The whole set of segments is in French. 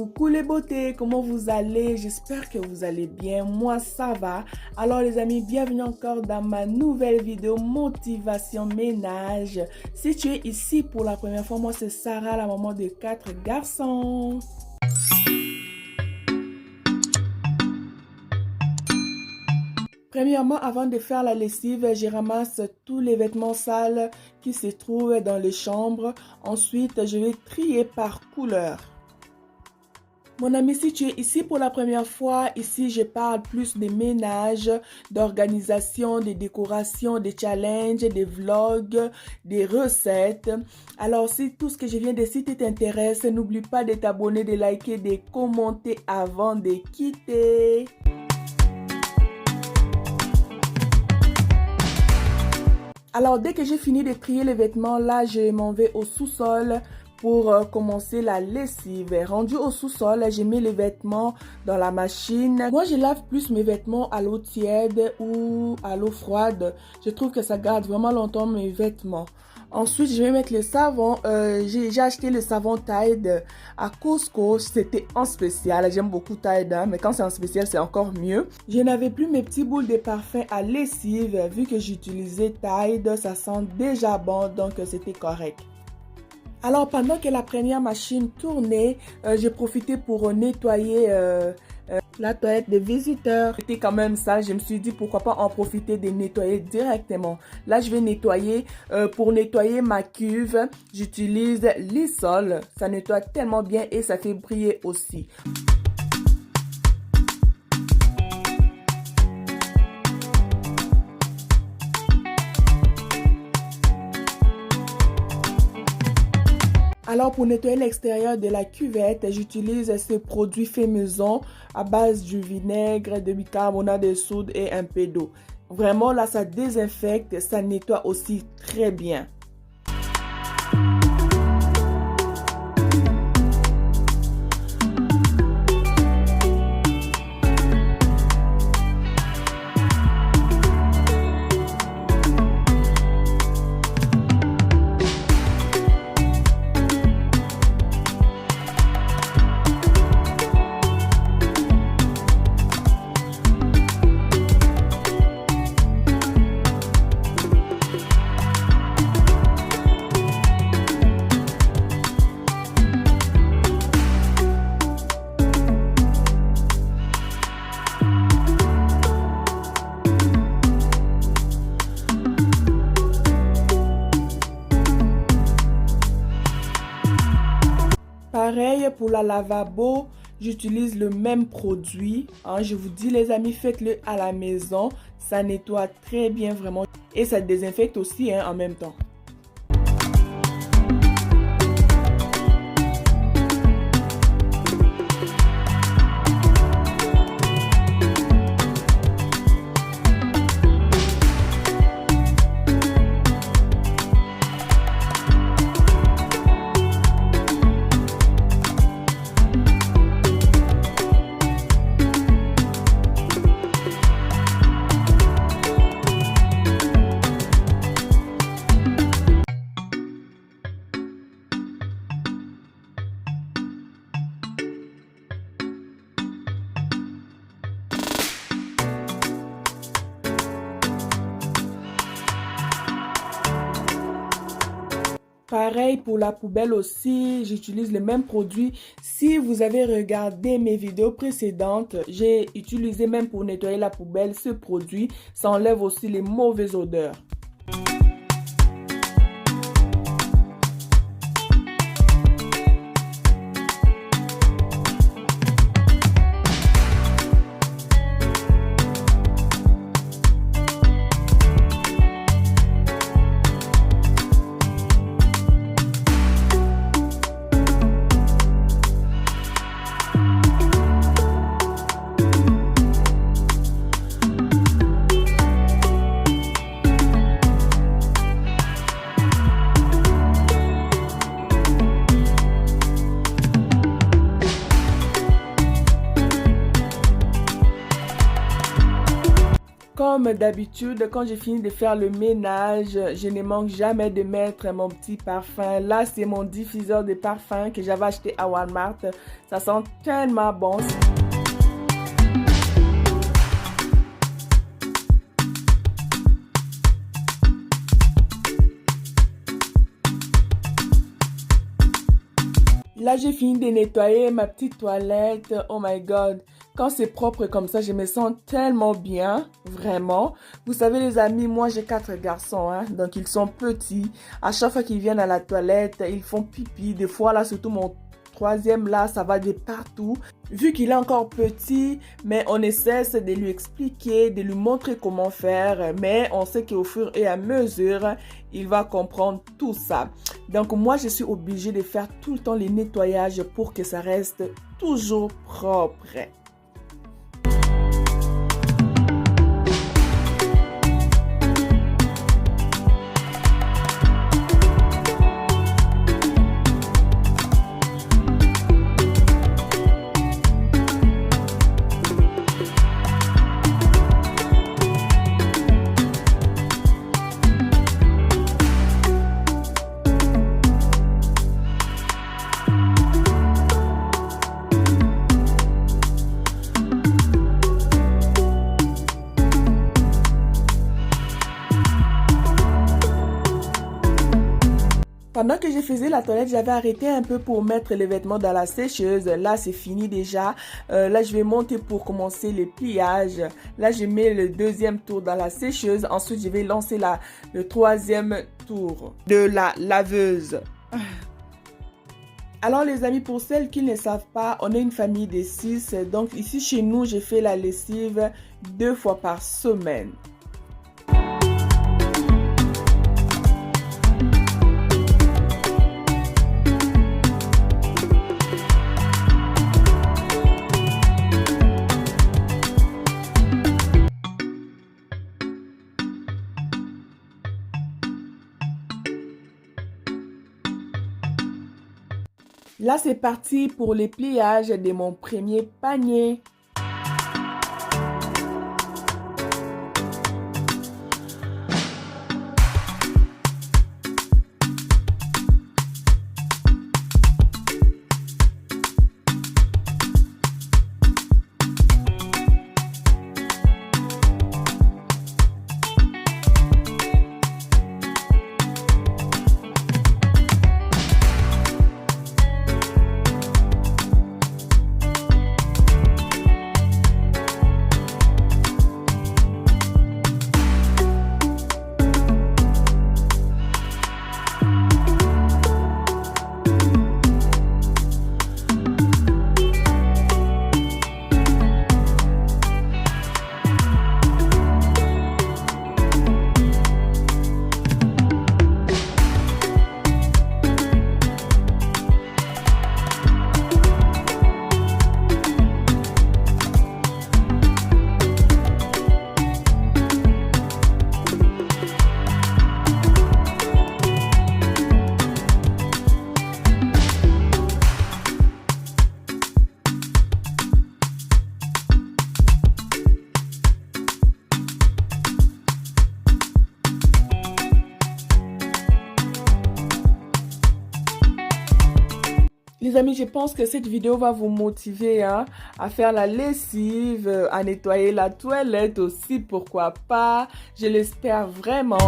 Coucou les beautés, comment vous allez? J'espère que vous allez bien, moi ça va. Alors les amis, bienvenue encore dans ma nouvelle vidéo motivation ménage. Si tu es ici pour la première fois, moi c'est Sarah, la maman de 4 garçons. Premièrement, avant de faire la lessive, je ramasse tous les vêtements sales qui se trouvent dans les chambres. Ensuite, je vais trier par couleur. Mon ami, si tu es ici pour la première fois, ici je parle plus de ménage, d'organisation, de décoration, de challenges, des vlogs, des recettes. Alors si tout ce que je viens de citer t'intéresse, n'oublie pas de t'abonner, de liker, de commenter avant de quitter. Alors dès que j'ai fini de trier les vêtements, là je m'en vais au sous-sol pour commencer la lessive. Rendu au sous-sol, j'ai mis les vêtements dans la machine. Moi, je lave plus mes vêtements à l'eau tiède ou à l'eau froide. Je trouve que ça garde vraiment longtemps mes vêtements. Ensuite, je vais mettre le savon. J'ai acheté le savon Tide à Costco. C'était en spécial. J'aime beaucoup Tide, hein, mais quand c'est en spécial, c'est encore mieux. Je n'avais plus mes petits boules de parfum à lessive. Vu que j'utilisais Tide, ça sent déjà bon, donc c'était correct. Alors, pendant que la première machine tournait, j'ai profité pour nettoyer la toilette des visiteurs. C'était quand même ça. Je me suis dit, pourquoi pas en profiter de nettoyer directement. Là, je vais nettoyer. Pour nettoyer ma cuve, j'utilise Lysol. Ça nettoie tellement bien et ça fait briller aussi. Alors pour nettoyer l'extérieur de la cuvette, j'utilise ce produit fait maison à base du vinaigre, de bicarbonate de soude et un peu d'eau. Vraiment là ça désinfecte, ça nettoie aussi très bien. Pareil pour la lavabo, j'utilise le même produit. Je vous dis les amis, faites-le à la maison. Ça nettoie très bien vraiment et ça désinfecte aussi en même temps. Pareil pour la poubelle aussi, j'utilise le même produit. Si vous avez regardé mes vidéos précédentes, j'ai utilisé même pour nettoyer la poubelle ce produit. Ça enlève aussi les mauvaises odeurs. Comme d'habitude, quand j'ai fini de faire le ménage, je ne manque jamais de mettre mon petit parfum. Là, c'est mon diffuseur de parfum que j'avais acheté à Walmart. Ça sent tellement bon. Là, j'ai fini de nettoyer ma petite toilette. Oh my God. Quand c'est propre comme ça, je me sens tellement bien. Vraiment. Vous savez, les amis, moi, j'ai 4 garçons. Hein, donc, ils sont petits. À chaque fois qu'ils viennent à la toilette, ils font pipi. Des fois, là, surtout mon troisième, là, ça va de partout. Vu qu'il est encore petit, mais on essaie de lui expliquer, de lui montrer comment faire. Mais on sait qu'au fur et à mesure, il va comprendre tout ça. Donc, moi, je suis obligée de faire tout le temps les nettoyages pour que ça reste toujours propre. Pendant que je faisais la toilette, j'avais arrêté un peu pour mettre les vêtements dans la sécheuse. Là, c'est fini déjà. Là, je vais monter pour commencer le pliage. Là, je mets le deuxième tour dans la sécheuse. Ensuite, je vais lancer le troisième tour de la laveuse. Alors les amis, pour celles qui ne savent pas, on est une famille de 6. Donc ici chez nous, je fais la lessive 2 fois par semaine. Là, c'est parti pour les pliages de mon premier panier. Les amis, je pense que cette vidéo va vous motiver à faire la lessive, à nettoyer la toilette aussi, pourquoi pas. Je l'espère vraiment.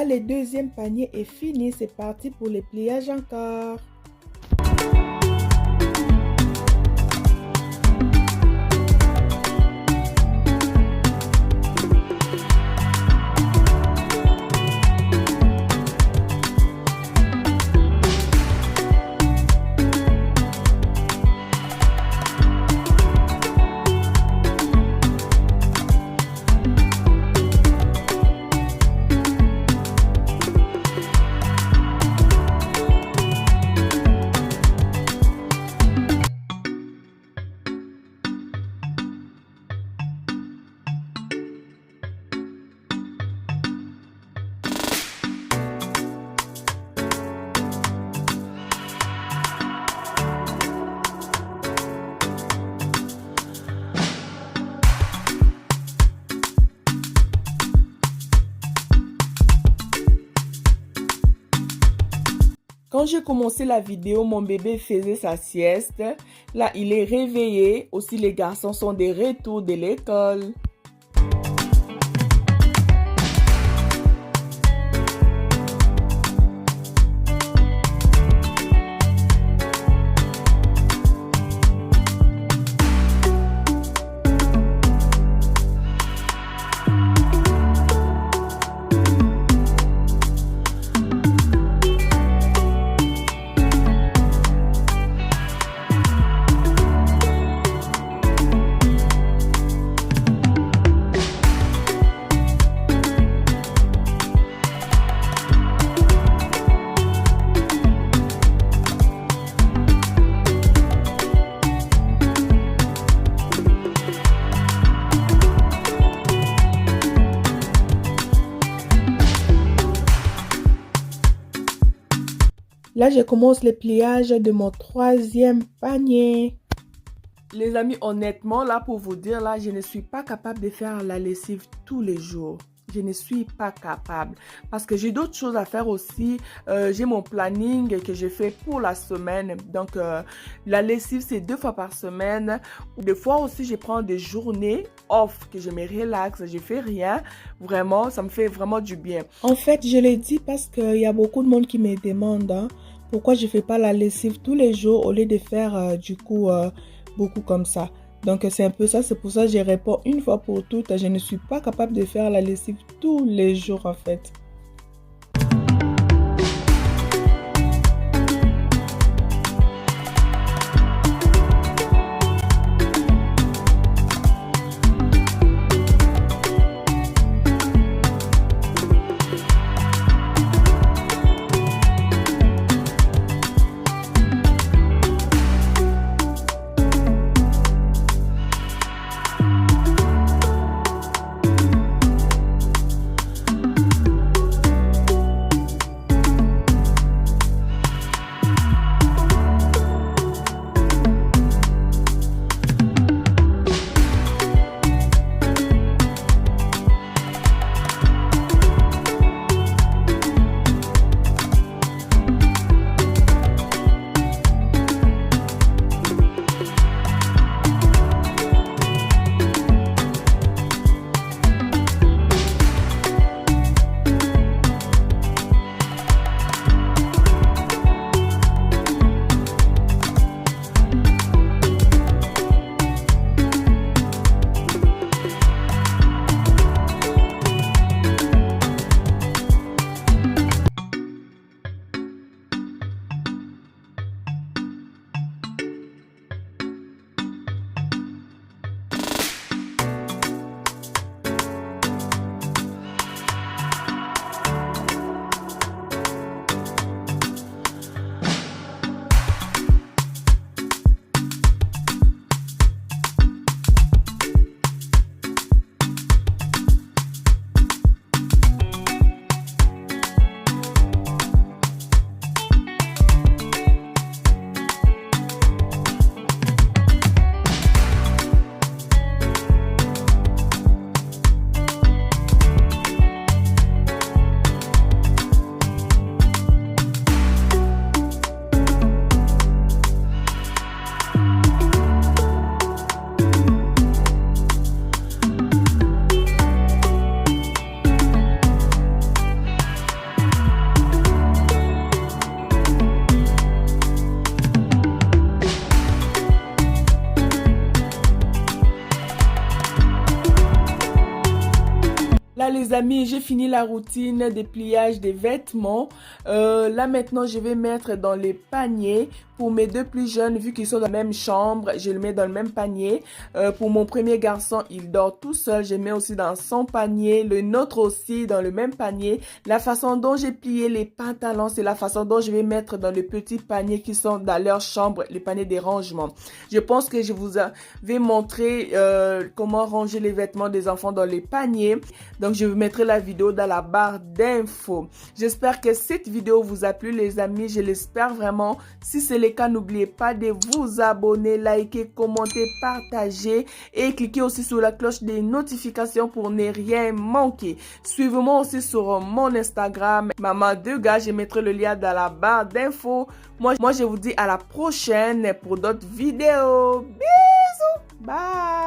le deuxième panier est fini, c'est parti pour les pliages encore. Quand j'ai commencé la vidéo, mon bébé faisait sa sieste. Là, il est réveillé. Aussi, les garçons sont de retour de l'école. Là, je commence le pliage de mon troisième panier. Les amis, honnêtement, là, pour vous dire, là, je ne suis pas capable de faire la lessive tous les jours. Je ne suis pas capable parce que j'ai d'autres choses à faire aussi. J'ai mon planning que je fais pour la semaine. Donc, la lessive, c'est 2 fois par semaine. Des fois aussi, je prends des journées off, que je me relaxe, je fais rien. Vraiment, ça me fait vraiment du bien. En fait, je l'ai dit parce qu'il y a beaucoup de monde qui me demande pourquoi je ne fais pas la lessive tous les jours au lieu de faire beaucoup comme ça. Donc, c'est un peu ça. C'est pour ça que je réponds une fois pour toutes. Je ne suis pas capable de faire la lessive tous les jours, en fait. Voilà les amis, j'ai fini la routine de pliage des vêtements. Là maintenant, je vais mettre dans les paniers. Pour mes deux plus jeunes, vu qu'ils sont dans la même chambre, je le mets dans le même panier. Pour mon premier garçon, il dort tout seul. Je mets aussi dans son panier. Le nôtre aussi dans le même panier. La façon dont j'ai plié les pantalons, c'est la façon dont je vais mettre dans les petits paniers qui sont dans leur chambre, les paniers des rangements. Je pense que je vous vais montrer comment ranger les vêtements des enfants dans les paniers. Donc, je vous mettrai la vidéo dans la barre d'infos. J'espère que cette vidéo vous a plu, les amis. Je l'espère vraiment. Si c'est le cas, n'oubliez pas de vous abonner, liker, commenter, partager et cliquez aussi sur la cloche des notifications pour ne rien manquer. Suivez-moi aussi sur mon Instagram, Maman Degas. Je mettrai le lien dans la barre d'infos. Moi, je vous dis à la prochaine pour d'autres vidéos. Bisous! Bye!